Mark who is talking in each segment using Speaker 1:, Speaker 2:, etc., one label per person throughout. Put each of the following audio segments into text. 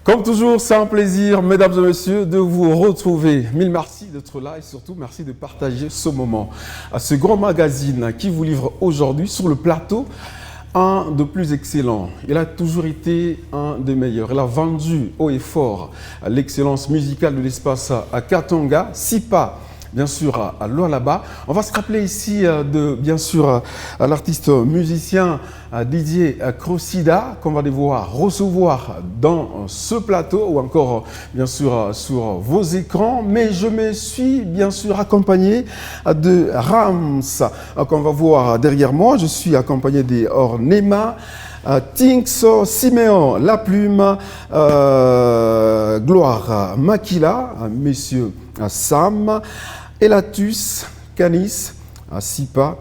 Speaker 1: Comme toujours, c'est un plaisir, mesdames et messieurs, de vous retrouver. Mille merci d'être là et surtout merci de partager ce moment. À ce grand magazine qui vous livre aujourd'hui sur le plateau un de plus excellent. Il a toujours été un des meilleurs. Il a vendu haut et fort l'excellence musicale de l'espace à Katanga, Sipa. Bien sûr, à Lualaba. On va se rappeler ici de, bien sûr, l'artiste musicien Didier Crocida, qu'on va devoir recevoir dans ce plateau ou encore, bien sûr, sur vos écrans. Mais je me suis, bien sûr, accompagné de Rams, qu'on va voir derrière moi. Je suis accompagné des Ornema, Tinxo, Siméon, La Plume, Gloire Makila, Messieurs Sam, Elatus, Canis, Sipa,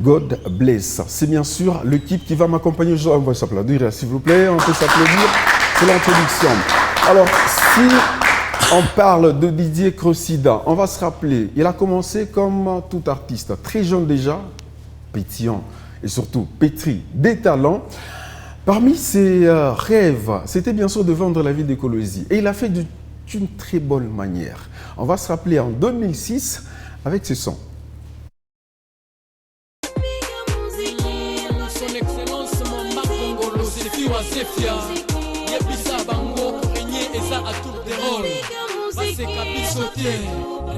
Speaker 1: God Bless. C'est bien sûr l'équipe qui va m'accompagner aujourd'hui. On va s'applaudir, s'il vous plaît. On peut s'applaudir. C'est l'introduction. Alors, si on parle de Didier Crocida, on va se rappeler, il a commencé comme tout artiste, très jeune déjà, pétillant et surtout pétri des talents. Parmi ses rêves, c'était bien sûr de vendre la ville de Colosie. Et il a fait d'une très bonne manière. On va se rappeler en 2006 avec ce son.
Speaker 2: Son Excellence Mama Congolo, Sefi wa Zefia, Yebisa Bango, Régnier Eza à tour de rôle. Passe Kabisotier,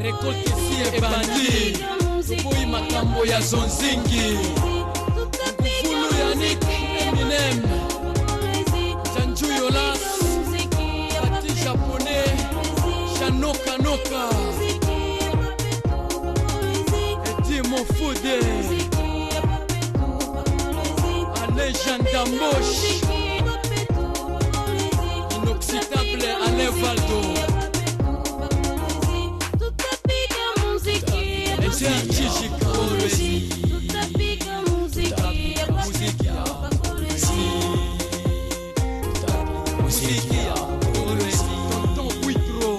Speaker 2: récolte si et bandi. Boy Makambo ya Zonzingi, Kufulu Yannick, Eminem, Janju Yola, Pati Japonais, Shanoka Noka, Edimo Foude, Alain Damboche, Inoxydable Alain Valdo, Etienne Chijika Oresi, Musikia Oresi, Tonton Buitro,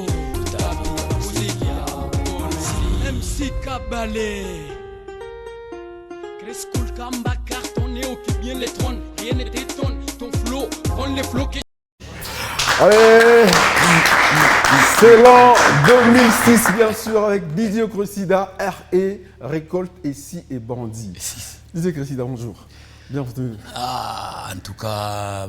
Speaker 2: Musikia Oresi, MC Kabale, Crescoul Kamba cartonné au qui bien les trônes, rien ne détonne, ton flow, prends les flots qui...
Speaker 1: Allez, c'est l'an 2006, bien sûr, avec Didier Crocida, R.E. Récolte et Si et Bandit. Didier Crocida, bonjour. Bienvenue.
Speaker 3: Ah, en tout cas,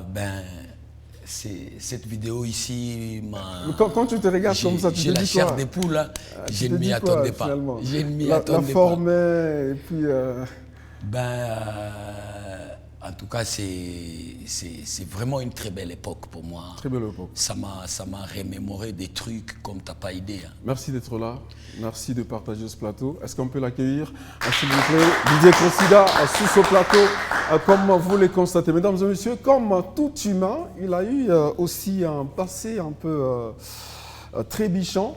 Speaker 3: cette vidéo ici m'a...
Speaker 1: Quand tu te regardes comme ça, tu te dis quoi?
Speaker 3: J'ai la chair des poules, là. Je ne m'y attendais pas. Je ne m'y attendais
Speaker 1: la former, et puis...
Speaker 3: en tout cas, c'est vraiment une très belle époque pour moi.
Speaker 1: Très belle époque.
Speaker 3: Ça m'a remémoré des trucs comme tu n'as pas idée. Hein.
Speaker 1: Merci d'être là. Merci de partager ce plateau. Est-ce qu'on peut l'accueillir, s'il vous plaît? Didier Crocida, sur ce plateau, comme vous le constatez. Mesdames et messieurs, comme tout humain, il a eu aussi un passé un peu trébichant.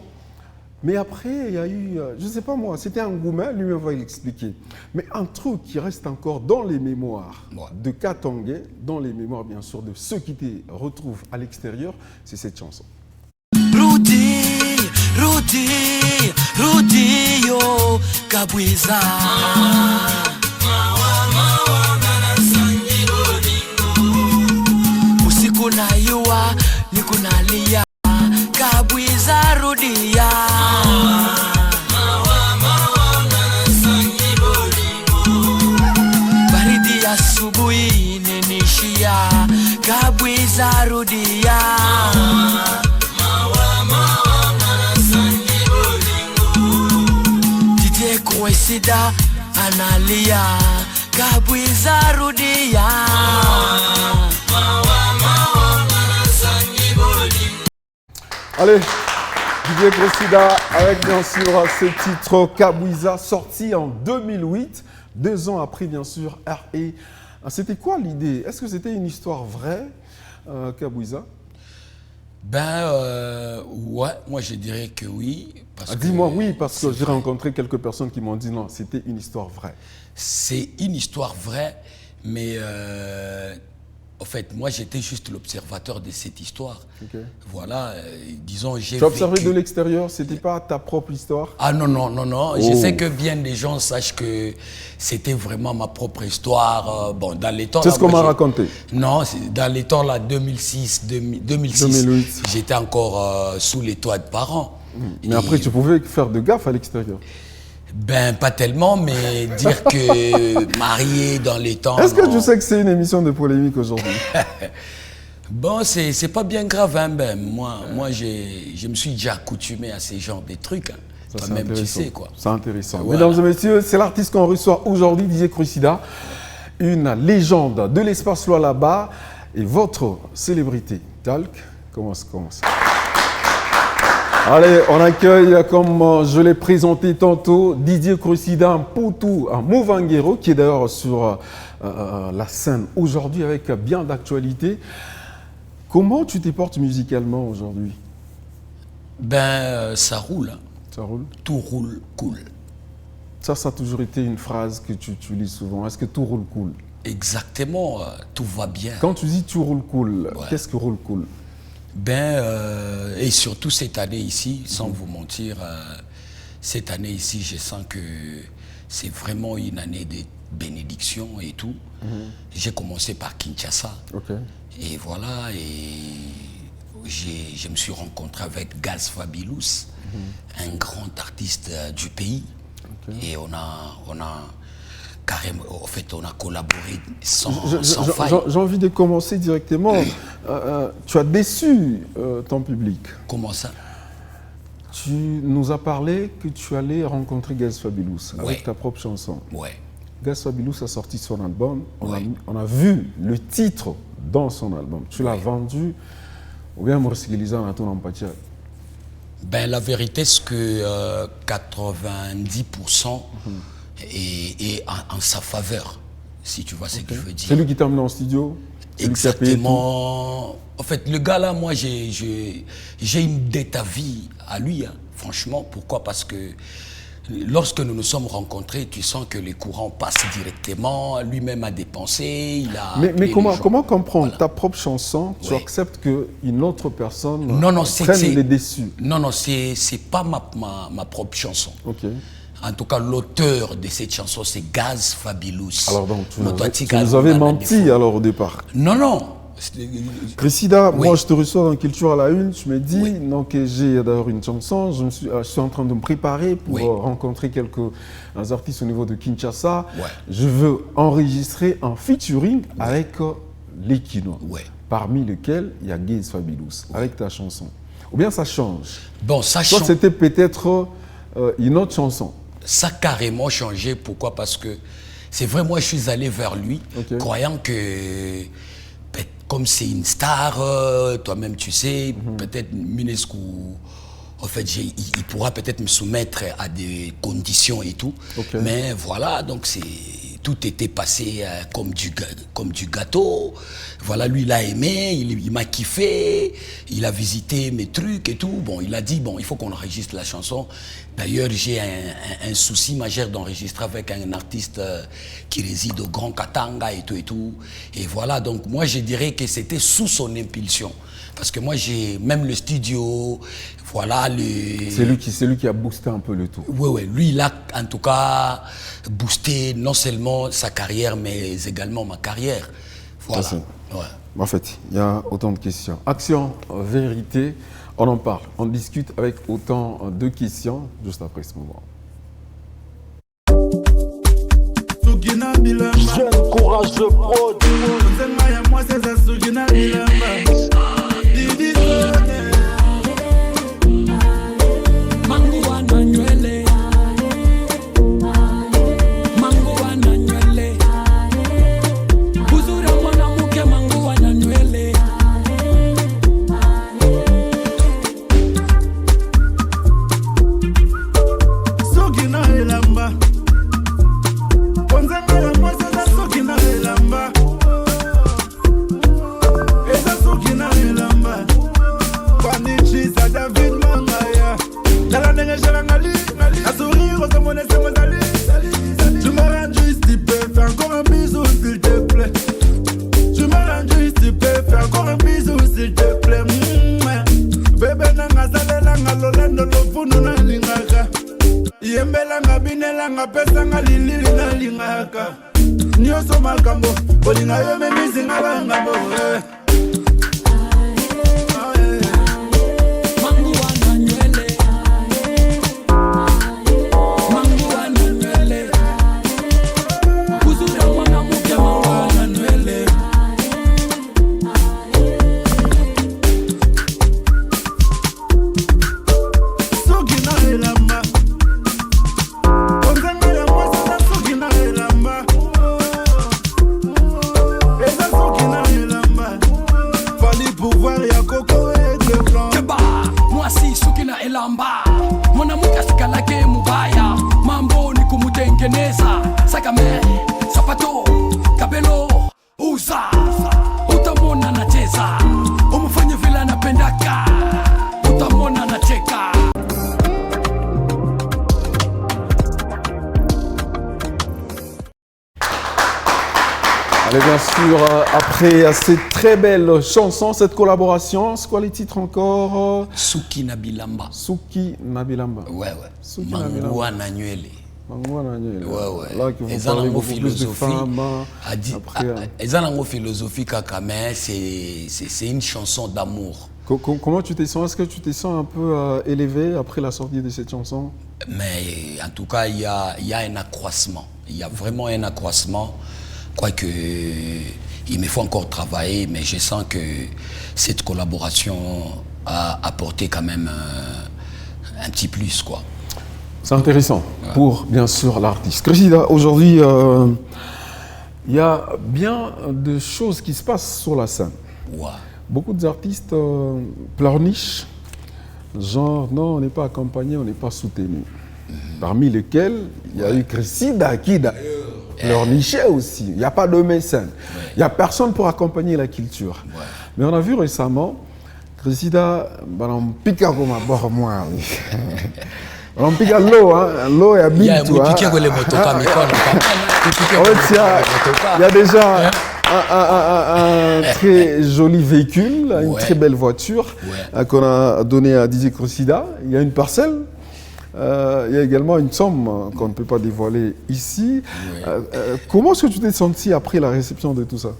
Speaker 1: Mais après, il y a eu, je ne sais pas moi, c'était un gourmet, lui-même va l'expliquer. Mais un truc qui reste encore dans les mémoires de Katanga, dans les mémoires bien sûr de ceux qui te retrouvent à l'extérieur, c'est cette chanson.
Speaker 4: Rudy, Rudy, Rudy, yo, Kabwiza. Usiku na yua, nikunalia, Kabwiza Rudia. Baridi asubuhi inanishia, Kabwiza Rudia. Didier Crocida analia, Kabwiza Rudia.
Speaker 1: Allez, Didier Crocida avec bien sûr ce titre Kabwiza sorti en 2008, 2 ans après bien sûr R.E. C'était quoi l'idée? Est-ce que c'était une histoire vraie, Kabwiza?
Speaker 3: Ouais, moi je dirais que oui.
Speaker 1: Dis-moi oui, parce que j'ai rencontré quelques personnes qui m'ont dit non, c'était une histoire vraie.
Speaker 3: C'est une histoire vraie, mais En fait, moi, j'étais juste l'observateur de cette histoire.
Speaker 1: Ok.
Speaker 3: Voilà, disons, j'ai
Speaker 1: Tu as observé
Speaker 3: vécu...
Speaker 1: de l'extérieur, c'était pas ta propre histoire?
Speaker 3: Ah non, non, non, non.
Speaker 1: Oh.
Speaker 3: Je sais que bien des gens sachent que c'était vraiment ma propre histoire. Bon, dans les temps...
Speaker 1: C'est ce qu'on m'a raconté.
Speaker 3: Non, dans les temps là, 2006,
Speaker 1: 2008.
Speaker 3: j'étais encore sous les toits de parents.
Speaker 1: Mais après, tu pouvais faire de gaffe à l'extérieur.
Speaker 3: Ben, pas tellement, mais dire que marié dans les temps...
Speaker 1: Est-ce que
Speaker 3: non.
Speaker 1: tu sais que c'est une émission de polémique aujourd'hui?
Speaker 3: Bon, c'est pas bien grave, hein, ben. Moi je me suis déjà accoutumé à ces genres de trucs. Hein.
Speaker 1: Ça, c'est
Speaker 3: Toi-même, tu
Speaker 1: intéressant.
Speaker 3: sais, quoi.
Speaker 1: C'est intéressant.
Speaker 3: Voilà.
Speaker 1: Mesdames et messieurs, c'est l'artiste qu'on reçoit aujourd'hui, Didier Crucida, une légende de l'espace là-bas et votre célébrité. Talc, commence. Allez, on accueille, comme je l'ai présenté tantôt, Didier Crucida, un Poutou, un Movanguero, qui est d'ailleurs sur la scène aujourd'hui avec bien d'actualité. Comment tu te portes musicalement aujourd'hui?
Speaker 3: Ben, ça roule. Hein.
Speaker 1: Ça roule?
Speaker 3: Tout roule cool.
Speaker 1: Ça a toujours été une phrase que tu utilises souvent. Est-ce que tout roule cool?
Speaker 3: Exactement, tout va bien.
Speaker 1: Quand tu dis tout roule cool,
Speaker 3: Ouais.
Speaker 1: qu'est-ce que roule cool?
Speaker 3: Ben, et surtout cette année ici, sans vous mentir, cette année ici, je sens que c'est vraiment une année de bénédiction et tout. J'ai commencé par Kinshasa.
Speaker 1: Ok.
Speaker 3: Et voilà, et je me suis rencontré avec Gaz Fabilous, un grand artiste du pays. Et on a carrément, en fait, on a collaboré sans faille.
Speaker 1: J'ai envie de commencer directement. Tu as déçu ton public.
Speaker 3: Comment ça?
Speaker 1: Tu nous as parlé que tu allais rencontrer Gaz Fabilous avec
Speaker 3: Ouais.
Speaker 1: ta propre chanson.
Speaker 3: Ouais.
Speaker 1: Gaz Fabilous a sorti son album.
Speaker 3: Ouais.
Speaker 1: On a vu le titre dans son album. Tu l'as vendu ou bien Morsigiliza na ton empathia?
Speaker 3: Ben, la vérité, c'est que 90% est en sa faveur, si tu vois ce que je veux dire.
Speaker 1: C'est lui qui t'a emmené en studio? C'est lui qui a payé tout?
Speaker 3: Exactement. En fait, le gars là, moi, j'ai une dette à vie à lui, hein, franchement. Pourquoi? Parce que lorsque nous nous sommes rencontrés, tu sens que les courants passent directement. Lui-même a dépensé, il a...
Speaker 1: Mais
Speaker 3: appelé
Speaker 1: comment
Speaker 3: les gens.
Speaker 1: comprendre
Speaker 3: Voilà.
Speaker 1: ta propre chanson, tu
Speaker 3: Oui.
Speaker 1: acceptes qu'une autre personne
Speaker 3: Non, c'est...
Speaker 1: prenne les déçus?
Speaker 3: Non, c'est pas ma propre chanson.
Speaker 1: Ok.
Speaker 3: En tout cas, l'auteur de cette chanson, c'est Gaz Fabilous.
Speaker 1: Alors donc, tu
Speaker 3: L'authentique
Speaker 1: nous
Speaker 3: album
Speaker 1: avais
Speaker 3: Anna
Speaker 1: menti
Speaker 3: Défaut.
Speaker 1: alors au départ.
Speaker 3: Non.
Speaker 1: Crucida,
Speaker 3: Oui.
Speaker 1: moi je te reçois dans Culture à la Une, tu me dis donc j'ai d'ailleurs une chanson, je suis en train de me préparer pour
Speaker 3: Oui.
Speaker 1: rencontrer quelques artistes au niveau de Kinshasa.
Speaker 3: Ouais.
Speaker 1: Je veux enregistrer un featuring avec les Kinois,
Speaker 3: Ouais.
Speaker 1: parmi lesquels il y a Gaz Fabilous, avec ta chanson. Ou bien ça change.
Speaker 3: Bon, ça
Speaker 1: Toi
Speaker 3: change.
Speaker 1: c'était peut-être une autre chanson.
Speaker 3: Ça a carrément changé. Pourquoi? Parce que c'est vrai, moi, je suis allé vers lui,
Speaker 1: Ok.
Speaker 3: croyant que, comme c'est une star, toi-même, tu sais, peut-être Minescu, en fait, il pourra peut-être me soumettre à des conditions et tout.
Speaker 1: Ok.
Speaker 3: Mais voilà, donc tout était passé comme du gâteau. Voilà, lui, il a aimé, il m'a kiffé, il a visité mes trucs et tout. Bon, il a dit, bon, il faut qu'on enregistre la chanson. D'ailleurs, j'ai un souci majeur d'enregistrer avec un artiste qui réside au Grand Katanga et tout et tout. Et voilà, donc moi, je dirais que c'était sous son impulsion. Parce que moi, j'ai même le studio, voilà,
Speaker 1: C'est lui qui a boosté un peu le tout.
Speaker 3: Oui, lui, il a en tout cas boosté non seulement sa carrière, mais également ma carrière. Voilà.
Speaker 1: Ça,
Speaker 3: Ouais.
Speaker 1: En fait, il y a autant de questions. Action, vérité, on en parle, on discute avec autant de questions juste après ce moment.
Speaker 5: Jeune courage de prod.
Speaker 2: Mangu wananywele, mangu wananywele, uzuri wa mwanamke mangu wananywele.
Speaker 5: Soki na elamba Konzanga ya mwese za soki na elamba Eza nga pesanga lilili nalingaka nyonso makambo kolinga yo memisinga bangambo
Speaker 1: Et bien sûr, après cette très belle chanson, cette collaboration, c'est quoi les titres encore?
Speaker 3: Suki Nabilamba.
Speaker 1: Suki Nabilamba.
Speaker 3: Ouais.
Speaker 1: Suki
Speaker 3: Mangua Nanuele.
Speaker 1: Mangua Nanuele.
Speaker 3: Ouais.
Speaker 1: Là, qui vont parler beaucoup plus de femmes.
Speaker 3: Philosophie mais c'est une chanson d'amour.
Speaker 1: Comment tu te sens? Est-ce que tu te sens un peu élevé après la sortie de cette chanson?
Speaker 3: Mais en tout cas, il y a un accroissement. Il y a vraiment un accroissement. Quoique, il me faut encore travailler, mais je sens que cette collaboration a apporté quand même un petit plus, quoi.
Speaker 1: C'est intéressant pour, bien sûr, l'artiste. Cressida, aujourd'hui, il y a bien de choses qui se passent sur la scène.
Speaker 3: Ouais.
Speaker 1: Beaucoup d'artistes pleurnichent, genre, non, on n'est pas accompagné, on n'est pas soutenu. Parmi lesquels, il y a eu Cressida qui, d'ailleurs, pleurnichait aussi. Il n'y a pas de mécène. Il n'y a personne pour accompagner la culture. Mais on a vu récemment, Cressida, on pique comme un bord moi. On pique à l'eau, l'eau est habile. Il y a déjà un très joli véhicule, une très belle voiture qu'on a donnée à Didier Cressida. Il y a une parcelle. Il y a également une somme qu'on ne peut pas dévoiler ici. Comment est-ce que tu t'es senti après la réception de tout ça?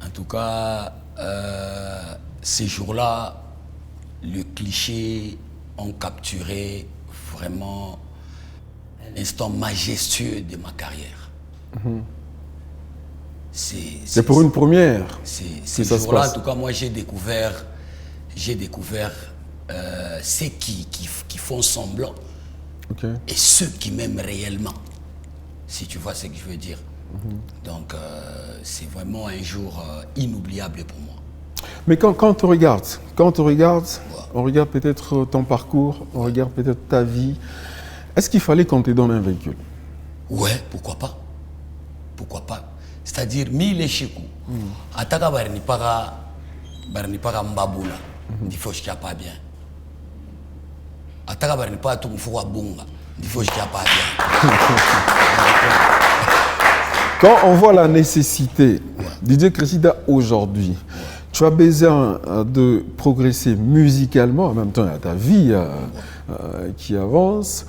Speaker 3: En tout cas, ces jours-là, le cliché ont capturé vraiment un instant majestueux de ma carrière.
Speaker 1: C'est pour une première.
Speaker 3: Ces jours-là, en tout cas, moi, j'ai découvert ceux qui font semblant et ceux qui m'aiment réellement, si tu vois ce que je veux dire. Donc, c'est vraiment un jour inoubliable pour moi.
Speaker 1: Mais quand on regarde, on regarde peut-être ton parcours, on regarde peut-être ta vie, est-ce qu'il fallait qu'on te donne un véhicule?
Speaker 3: Ouais, pourquoi pas? Pourquoi pas? C'est-à-dire, mille échecs. Ataka barni para mbabula, il faut que je pas bien. Ataka barni para tout mfouwa bunga, il faut que je pas bien.
Speaker 1: Quand on voit la nécessité, Didier Cressida aujourd'hui, tu as besoin de progresser musicalement, en même temps il y a ta vie qui avance.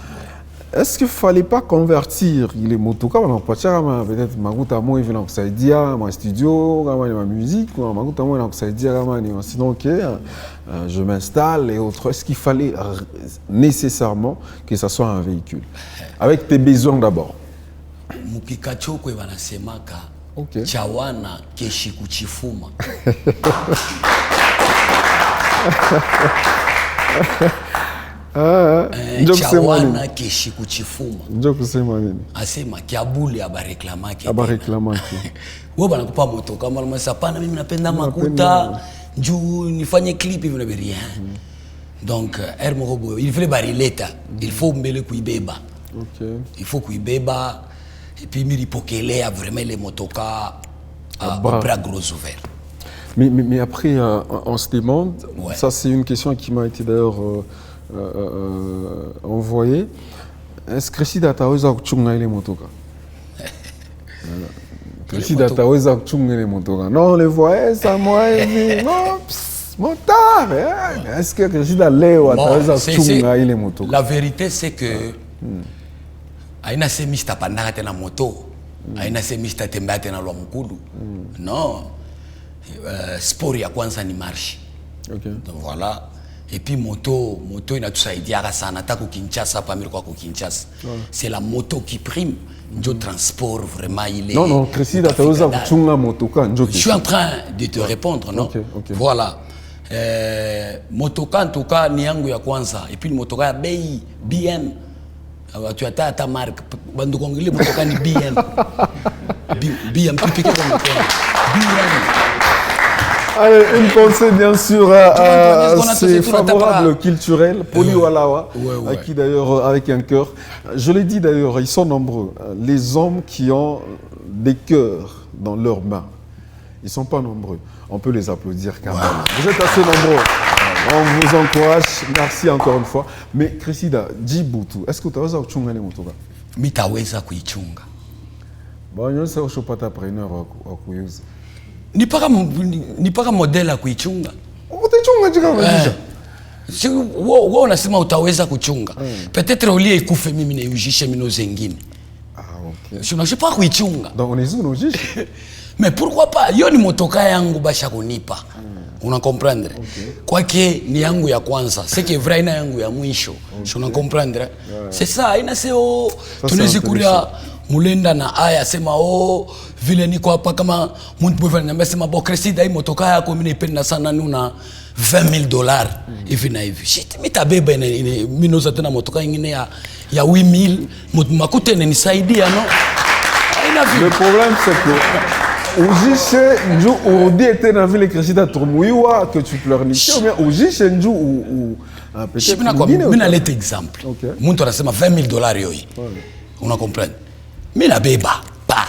Speaker 1: Est-ce qu'il ne fallait pas convertir les motos peut-être Maguta moi il vient kusaidia ma studio kama ma musique ou Maguta moi kusaidia kama ni sinon OK je m'installe et autres. Est-ce qu'il fallait nécessairement que ça soit un véhicule avec tes besoins d'abord?
Speaker 3: Mukikacho kwe wanasemaka
Speaker 1: okay.
Speaker 3: Chawana keshi kuchifuma. Chawana keshi kuchifuma.
Speaker 1: Ndio kusema nini?
Speaker 3: Asema kiabuli abareklamaki.
Speaker 1: Abareklamaki.
Speaker 3: Wewe banakupa moto kama unasema pana mimi napenda makuta njoo nifanye clip hivi na rien. Donc Hermorobo il faut barileta, il faut mbele kuibeba.
Speaker 1: OK.
Speaker 3: Il faut kuibeba et puis miripokelea vraiment les motokas à bras gros ouverts.
Speaker 1: Mais après on se demande, ça c'est une question qui m'a été d'ailleurs envoyée. Est-ce que Cressida ataweza kuchunga ile motoka? Cressida ataweza kuchunga ile motoka? Non, on le voyait ça moi hivi. Non, motard. Est-ce que Cressida leo ataweza kuchunga ile motoka?
Speaker 3: La vérité c'est que aina se mista pandaka te na moto aina se mista tembea te na lwa mkulu non sport ya kwanza ni marche.
Speaker 1: Okay.
Speaker 3: Donc voilà. Et puis moto inatusaidiaka sana hata kukinchasa hapa mimi kwa kukinchasa. C'est la moto qui prime. Ndio transport vraiment il est.
Speaker 1: Non, Cressida ataweza kuchunga motoka ndio.
Speaker 3: Je suis en train de te répondre, non?
Speaker 1: Okay.
Speaker 3: Voilà. Motoka en tout cas ni yangu ya kwanza et puis motoka ya bei BM. Tu as ta marque bando kongile motoka ni BM. BM piqué comme motoka. BM.
Speaker 1: Allez, une pensée bien sûr à ces favorables culturels, Poli Walawa, qui d'ailleurs avec un cœur. Je l'ai dit d'ailleurs, ils sont nombreux. Les hommes qui ont des cœurs dans leurs mains, ils ne sont pas nombreux. On peut les applaudir quand même. Vous êtes assez nombreux. On vous encourage. Merci encore une fois. Mais Cressida, Djibouti, est-ce que tu as besoin de chunga les motos?
Speaker 3: Mitaweza kuichunga.
Speaker 1: Bon, on sait que tu es preneur au Kuyuzi.
Speaker 3: Ni paka modela kuichunga.
Speaker 1: Utachunga jika
Speaker 3: wewe unasema utaweza kuchunga. Peut-être ulie ikufe mimi na ujishe mino zengine.
Speaker 1: Ah OK.
Speaker 3: Je ne sais pas kuichunga.
Speaker 1: Donc on est où ujishe?
Speaker 3: Mais pourquoi pas? Yo ni motoka yangu basha kunipa. Una comprendre? Kwake ni yangu ya kwanza. C'est que vrai na yangu ya mwisho. Una comprendre? C'est ça, ina seo tunaweza kuria mulenda na aya sema vile niko hapa kama mtu mwewe ananiambia sema Cressida hii motoka yako mimi naipenda sana ni una $20,000 hivi na hivi. Shit, mitabeba mimi nauza tena motoka nyingine ya 8,000 makute nisaidia no.
Speaker 1: Le problème c'est que ujishe nju urudi était dans ville Cressida turmuiwa que tu pleurniches ou bien ujishe nju ou
Speaker 3: peut-être mimi na leta exemple. Mtu anasema $20,000 yoi. Una comprendre? Mimi na beba pa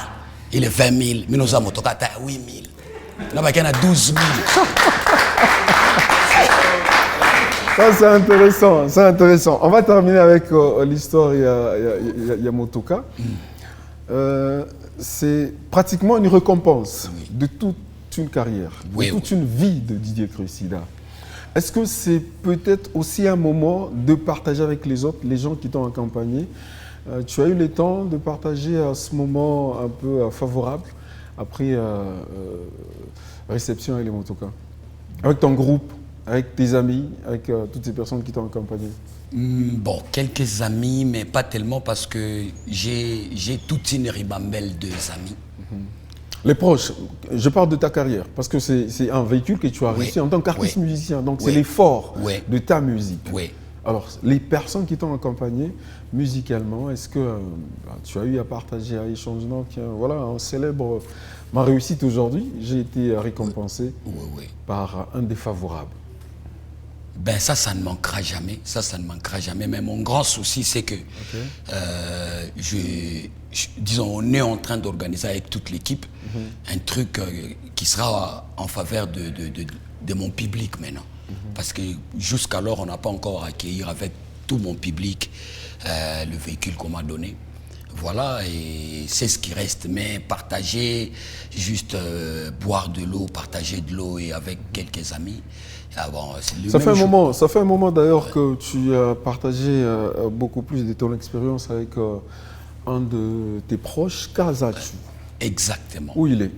Speaker 3: il est 20,000 mimi nauza motoka ta 8,000 na baki na 12,000.
Speaker 1: Ça c'est intéressant, c'est intéressant. On va terminer avec l'histoire ya motoka. C'est pratiquement une récompense de toute une carrière, de toute une vie de Didier Cressida. Est-ce que c'est peut-être aussi un moment de partager avec les autres, les gens qui t'ont accompagné? Tu as eu le temps de partager à ce moment un peu favorable après réception avec les motoka, avec ton groupe, avec tes amis, avec toutes ces personnes qui t'ont accompagné?
Speaker 3: Bon, quelques amis, mais pas tellement parce que j'ai toute une ribambelle de amis.
Speaker 1: Les proches, je parle de ta carrière, parce que c'est un véhicule que tu as réussi en tant qu'artiste musicien, donc c'est l'effort de ta musique. Alors, les personnes qui t'ont accompagné musicalement, est-ce que tu as eu à partager, à échanger? Donc, voilà, on célèbre ma réussite aujourd'hui. J'ai été récompensé par un défavorable.
Speaker 3: Ben ça ne manquera jamais. Ça ne manquera jamais. Mais mon grand souci, c'est que, disons, on est en train d'organiser avec toute l'équipe un truc qui sera en faveur de mon public maintenant. Parce que jusqu'alors, on n'a pas encore accueilli avec tout mon public le véhicule qu'on m'a donné. Voilà, et c'est ce qui reste. Mais partager, juste boire de l'eau, partager de l'eau et avec quelques amis. Ah bon,
Speaker 1: ça fait un moment d'ailleurs que tu as partagé beaucoup plus de ton expérience avec un de tes proches, Kazachu.
Speaker 3: Exactement.
Speaker 1: Où il est?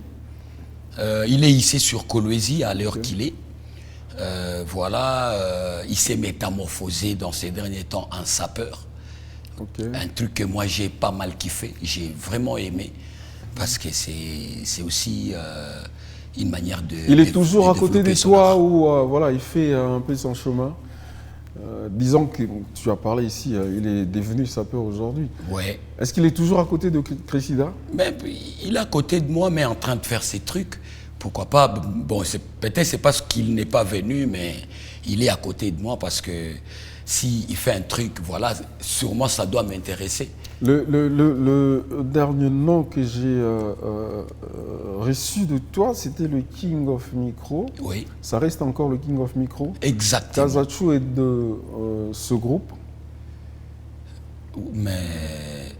Speaker 3: Il est ici sur Kolwezi à l'heure qu'il est. Voilà, il s'est métamorphosé dans ces derniers temps en sapeur. Un truc que moi j'ai pas mal kiffé, j'ai vraiment aimé parce que c'est aussi une manière de.
Speaker 1: Il est toujours à côté de toi ou voilà, il fait un peu son chemin. Disons que tu as parlé ici, il est devenu sapeur aujourd'hui.
Speaker 3: Ouais.
Speaker 1: Est-ce qu'il est toujours à côté de Cressida?
Speaker 3: Il est à côté de moi, mais en train de faire ses trucs. Pourquoi pas? Bon, peut-être c'est parce qu'il n'est pas venu, mais il est à côté de moi parce que s'il fait un truc, voilà, sûrement ça doit m'intéresser.
Speaker 1: Le dernier nom que j'ai reçu de toi, c'était le King of Micro.
Speaker 3: Oui.
Speaker 1: Ça reste encore le King of Micro.
Speaker 3: Exactement.
Speaker 1: Kazachu est de ce groupe.
Speaker 3: Mais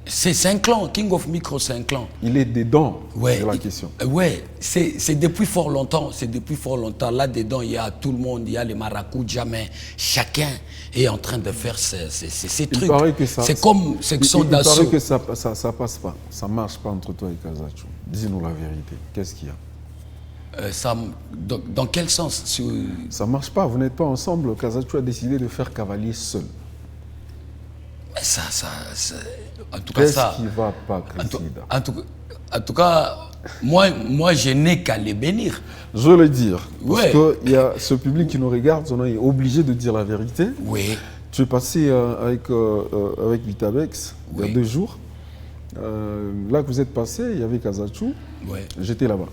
Speaker 3: C'est un clan, King of Micro, c'est un clan.
Speaker 1: Il est dedans,
Speaker 3: Ouais,
Speaker 1: c'est la question.
Speaker 3: Ouais, c'est depuis fort longtemps. C'est depuis fort longtemps. Là-dedans, il y a tout le monde, il y a les maracoujas, mais chacun est en train de faire ces trucs. C'est comme section
Speaker 1: Il
Speaker 3: d'assaut.
Speaker 1: paraît que ça passe pas, ça marche pas entre toi et Kazachu. Dis-nous la vérité, qu'est-ce qu'il y a?
Speaker 3: Dans quel sens?
Speaker 1: Ça marche pas, vous n'êtes pas ensemble. Kazachu a décidé de faire cavalier seul.
Speaker 3: Mais ça, en tout cas, ça.
Speaker 1: Qu'est-ce qui va pas, Cressida?
Speaker 3: En tout cas, moi, je n'ai qu'à les bénir.
Speaker 1: Je veux le dire, parce
Speaker 3: Ouais.
Speaker 1: qu'il y a ce public qui nous regarde, on est obligé de dire la vérité.
Speaker 3: Oui.
Speaker 1: Tu es passé avec Vitabex il y a
Speaker 3: Oui.
Speaker 1: 2 jours. Là que vous êtes passé, il y avait Kazachu.
Speaker 3: Ouais.
Speaker 1: J'étais là-bas.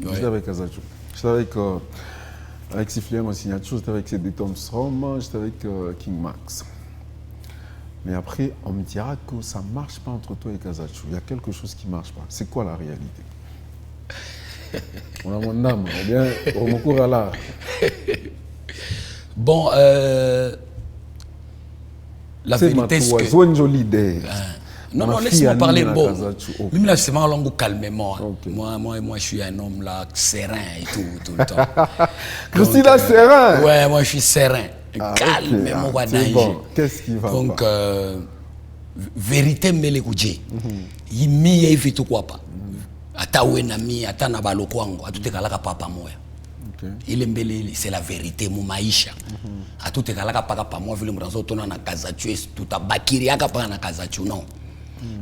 Speaker 1: J'étais avec Kazachu. J'étais avec Sifliam en signature, j'étais avec CD Tomstrom, j'étais avec King Max. Mais après, on me dira que ça ne marche pas entre toi et Kazachu. Il y a quelque chose qui ne marche pas. C'est quoi la réalité? On a mon âme, ou bien on recourt à l'art.
Speaker 3: Bon, la
Speaker 1: C'est
Speaker 3: vérité, c'est que...
Speaker 1: c'est une jolie idée.
Speaker 3: Non, non, laisse-moi parler. Bon, même là, c'est ma langue calmement.
Speaker 1: Ok.
Speaker 3: Moi, je suis un homme là, serein et tout le temps.
Speaker 1: Cressida serein.
Speaker 3: Ouais, moi, je suis serein. Calme,
Speaker 1: ok.
Speaker 3: mon gars,
Speaker 1: C'est
Speaker 3: danger.
Speaker 1: bon. Qu'est-ce qui va
Speaker 3: Donc,
Speaker 1: pas?
Speaker 3: vérité, me l'écoutez. Il m'y est vite quoi pas. Ata wenami, ata na baloko wangu, atute kalaka papa moya.
Speaker 1: Ok.
Speaker 3: Ile mbele, c'est la vérité, mu maisha. Atute kalaka paka pa moi, vile mranzo tona na Kazachu, tutabakiri aka pa na Kazachu, non.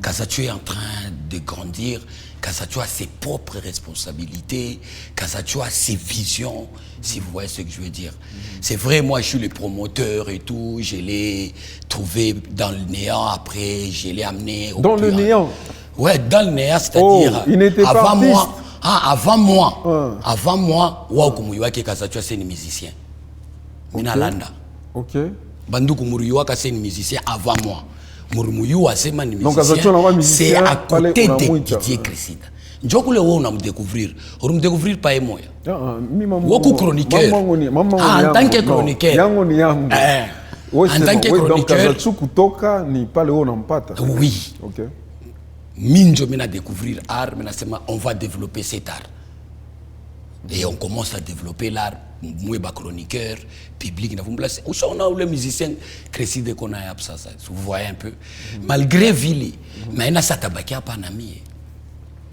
Speaker 3: Kazachu est en train de grandir. Kazachu a ses propres responsabilités. Kazachu a ses visions, si vous voyez ce que je veux dire. C'est vrai, moi, je suis le promoteur et tout. Je l'ai trouvé dans le néant. Après, je l'ai amené au
Speaker 1: Dans le
Speaker 3: plus-
Speaker 1: néant?
Speaker 3: Ouais, dans le néant, c'est-à-dire...
Speaker 1: Oh, il n'était pas
Speaker 3: avant
Speaker 1: artiste.
Speaker 3: moi. Avant moi, Waokumuyuaki Kazachu, c'est un musicien. Minalanda.
Speaker 1: Ok.
Speaker 3: Banduku Muruyuaka, c'est un musicien avant moi. Murumuyua, c'est un
Speaker 1: Donc, Kazachu, on a un musicien,
Speaker 3: c'est à
Speaker 1: fallait
Speaker 3: côté
Speaker 1: qu'on a
Speaker 3: de
Speaker 1: mouita.
Speaker 3: Didier Cressida. Njokule wo on a me découvrir. On me découvrir pas moi.
Speaker 1: Woku
Speaker 3: chroniqueur. En tant que chroniqueur.
Speaker 1: Yango ni yango. Oui,
Speaker 3: En tant que
Speaker 1: donc
Speaker 3: chroniqueur.
Speaker 1: Kazachu kutoka ni pale wo nampata.
Speaker 3: Oui.
Speaker 1: Ok.
Speaker 3: Minjo mena découvrir art, mena sema on va développer cet art. Et on commence à développer l'art. Moi, ba chroniqueur, public, vous me placez. On a les musiciens Cressida qu'on a ça. Vous voyez un peu. Malgré Vili, mais il a ça tabakia pas nami.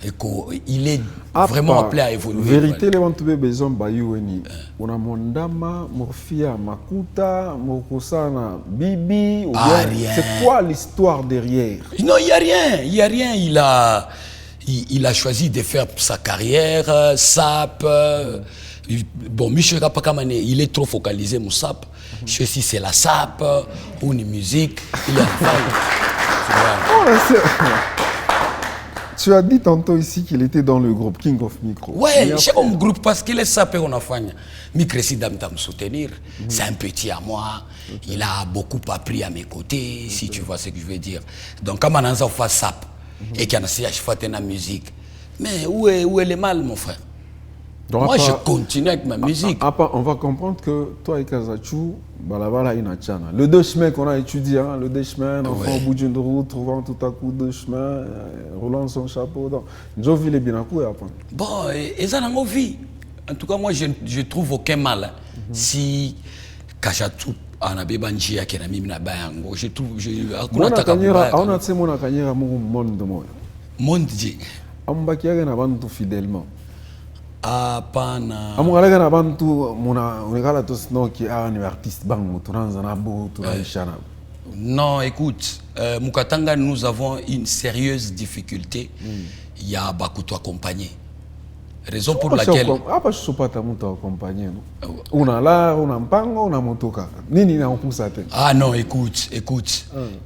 Speaker 3: Et qu'il est vraiment appelé à évoluer.
Speaker 1: Vérité, les gens ont besoin de bayoueni. On a mondama, morphia, makuta, mokosana, bibi. ou
Speaker 3: Ah,
Speaker 1: bien-
Speaker 3: rien.
Speaker 1: C'est quoi l'histoire derrière?
Speaker 3: Non, il n'y a rien. Il n'y a rien. Il a choisi de faire sa carrière, SAP. Bon, Michel Rapakamane, il est trop focalisé mon SAP. Je sais si c'est la SAP ou une musique. Il est
Speaker 1: Oh, tu as dit tantôt ici qu'il était dans le groupe King of Micro.
Speaker 3: ouais,
Speaker 1: Mais
Speaker 3: j'ai mon groupe parce qu'il est SAP on a fait. Mi Cressida me soutenir. C'est un petit à moi. Il a beaucoup appris à mes côtés, si tu vois ce que je veux dire. Donc, comme on a fait SAP et qu'il y a fait la musique, mais où est le mal, mon frère?
Speaker 1: Donc,
Speaker 3: Moi,
Speaker 1: à
Speaker 3: je
Speaker 1: part-
Speaker 3: continue avec ma musique.
Speaker 1: On va comprendre que toi et Kazachu, balabala inachana. Le deux chemins qu'on a étudié, hein, le deux chemins, enfant
Speaker 3: Ouais.
Speaker 1: au bout d'une route, trouvant tout à coup deux chemins, roulant son chapeau. Donc, Jovi les binakou et après.
Speaker 3: Bon, et ça n'a pas vie. En tout cas, moi, je ne trouve aucun mal. Hein. Si Kazachu anabebanji ya kena mimi na bayango, je trouve hakuna
Speaker 1: Mona
Speaker 3: taka
Speaker 1: kanyera,
Speaker 3: kubaya.
Speaker 1: on a tse mona kanyera mungu monde moya.
Speaker 3: Monde je.
Speaker 1: Ambaki yake na bantu fidèlement.
Speaker 3: Hapana.
Speaker 1: Amukaleka na bantu mona unekala to snoki ni artiste bangu tunaanza na bo tunaisha na.
Speaker 3: Non, écoute, Mukatanga, nous avons une sérieuse difficulté. Il y a Bakuto accompagné. Raison pour laquelle...
Speaker 1: Hapa sipata mtu akompanye no. Una la, una mpango, una motoka. Nini na mpusa te?
Speaker 3: Ah non, écoute.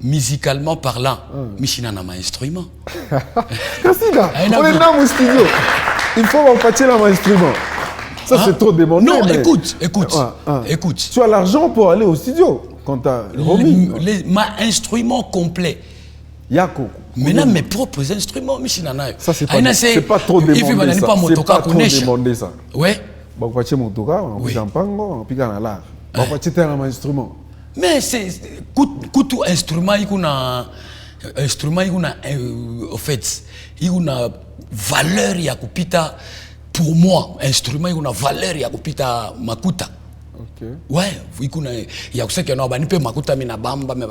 Speaker 3: Musicalement parlant, Michina n'a pas instrument.
Speaker 1: Kassida,
Speaker 3: Ah, non,
Speaker 1: on est
Speaker 3: mais-
Speaker 1: dans mon studio. Il faut m'empâcher dans mon instrument. Ça, c'est trop demandé.
Speaker 3: Non,
Speaker 1: mais-
Speaker 3: écoute.
Speaker 1: Écoute. Tu as l'argent pour aller au studio quand tu as remis.
Speaker 3: Ma instrument complet.
Speaker 1: Yako.
Speaker 3: Maintenant, mes propres instruments, Michina n'a
Speaker 1: Ça, c'est pas trop demandé.
Speaker 3: Il fait
Speaker 1: Ça.
Speaker 3: pas
Speaker 1: C'est
Speaker 3: motoka
Speaker 1: pas trop
Speaker 3: kunesha.
Speaker 1: demandé, ça.
Speaker 3: Ouais.
Speaker 1: Bakwache motoka, on
Speaker 3: Oui.
Speaker 1: pika mpango, on pika na l'art. Bakwache tena ma instrument.
Speaker 3: Mais c'est tout instrument il y a instrument en fait il y a une valeur ya kupita pour moi instrument il y a une valeur ya kupita makuta.
Speaker 1: Ok.
Speaker 3: Ouais, il y a que non bani pe makuta mina bamba me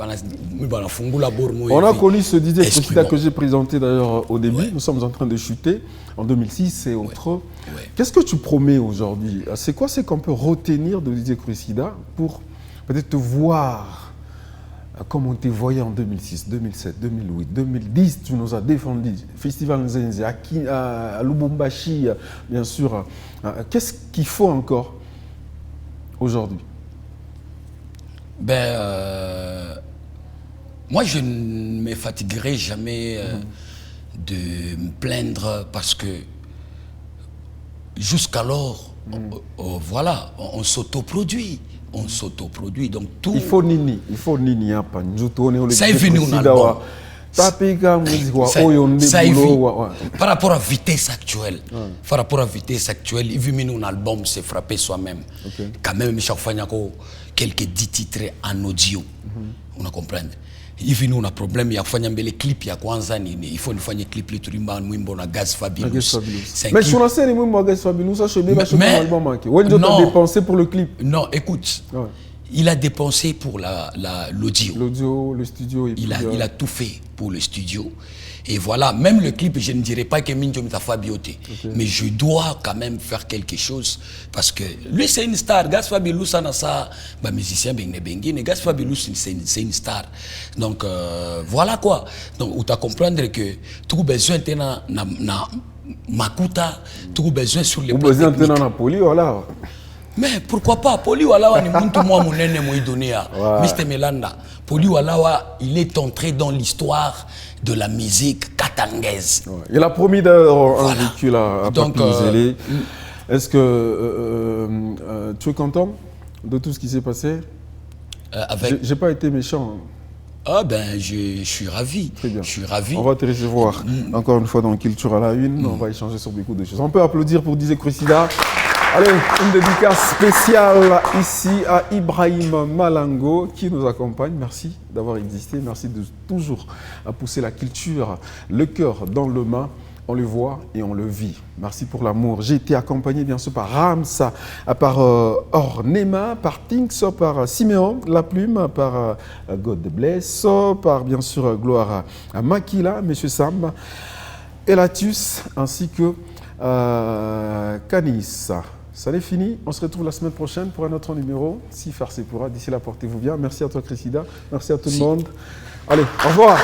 Speaker 3: bana fungula bormo.
Speaker 1: On a connu ce DJ Chrisida
Speaker 3: Instrument.
Speaker 1: que j'ai présenté d'ailleurs au début.
Speaker 3: Ouais.
Speaker 1: Nous sommes en train de chuter en 2006 et autres.
Speaker 3: Ouais.
Speaker 1: Qu'est-ce que tu promets aujourd'hui? C'est quoi c'est qu'on peut retenir de DJ Chrisida pour peut-être te voir comme on te voyait en 2006, 2007, 2008, 2010. Tu nous as défendu. Festival Nzenze, à Lubumbashi, bien sûr. Qu'est-ce qu'il faut encore aujourd'hui?
Speaker 3: Moi, je ne me fatiguerai jamais de me plaindre parce que jusqu'alors, voilà, on s'autoproduit. On s'autoproduit. Donc tout.
Speaker 1: Il faut nini hapa.
Speaker 3: Ça est venu on album. Ça est venu. Par rapport à vitesse actuelle, par rapport à vitesse actuelle, il veut un album se frapper soi-même.
Speaker 1: Okay.
Speaker 3: Quand même, chaque fois, il y a quelques 10 titres en audio. On a compris. Il veut un problème, il y a les clips, il y a quoi il faut faire des clips, les turimba, nous na Gaz Fabulous.
Speaker 1: Mais sur la scène, moi, Gaz Fabulous, ça, je vais pas un album manqué. Où est-ce que tu as dépensé pour le clip?
Speaker 3: Non, écoute.
Speaker 1: Ouais.
Speaker 3: Il a dépensé pour l'audio.
Speaker 1: L'audio, le studio. Et
Speaker 3: il a tout fait pour le studio. Et voilà, même le clip, je ne dirais pas que Minjo Mitafa bioté. Mais je dois quand même faire quelque chose. Parce que lui, c'est une star. Gaz Fabulous, ça, bah, musicien, mais Gaz Fabulous, c'est une star. Donc, voilà quoi. Donc, tu as comprendre que tout besoin de na makuta, tout besoin sur les
Speaker 1: plans techniques. Besoin de na poli, voilà.
Speaker 3: Mais pourquoi pas? Poli Walawa ni muntu moi monene mo idonia. Mr Melanda. Poli Walawa, il est entré dans l'histoire de la musique katangaise.
Speaker 1: Ouais. Il a promis d'avoir un véhicule à Papi-Zélé. Est-ce que tu es content de tout ce qui s'est passé? J'ai pas été méchant.
Speaker 3: Ah ben, je suis ravi.
Speaker 1: Très bien.
Speaker 3: Je suis ravi.
Speaker 1: On va te recevoir encore une fois dans Culture à la Une. On va échanger sur beaucoup de choses. On peut applaudir pour DJ Chrisida. Allez, une dédicace spéciale ici à Ibrahim Malango qui nous accompagne. Merci d'avoir existé. Merci de toujours pousser la culture, le cœur dans le main. On le voit et on le vit. Merci pour l'amour. J'ai été accompagné bien sûr par Ramsa, par Ornema, par Tinks, par Siméon, La Plume, par God Bless, par bien sûr Gloire à Makila, Monsieur Sam, Elatus, ainsi que Canis. Ça n'est fini. On se retrouve la semaine prochaine pour un autre numéro. Si faire c'est pourra. D'ici là, portez-vous bien. Merci à toi, Chrisida. Merci à tout le monde. Allez, au revoir.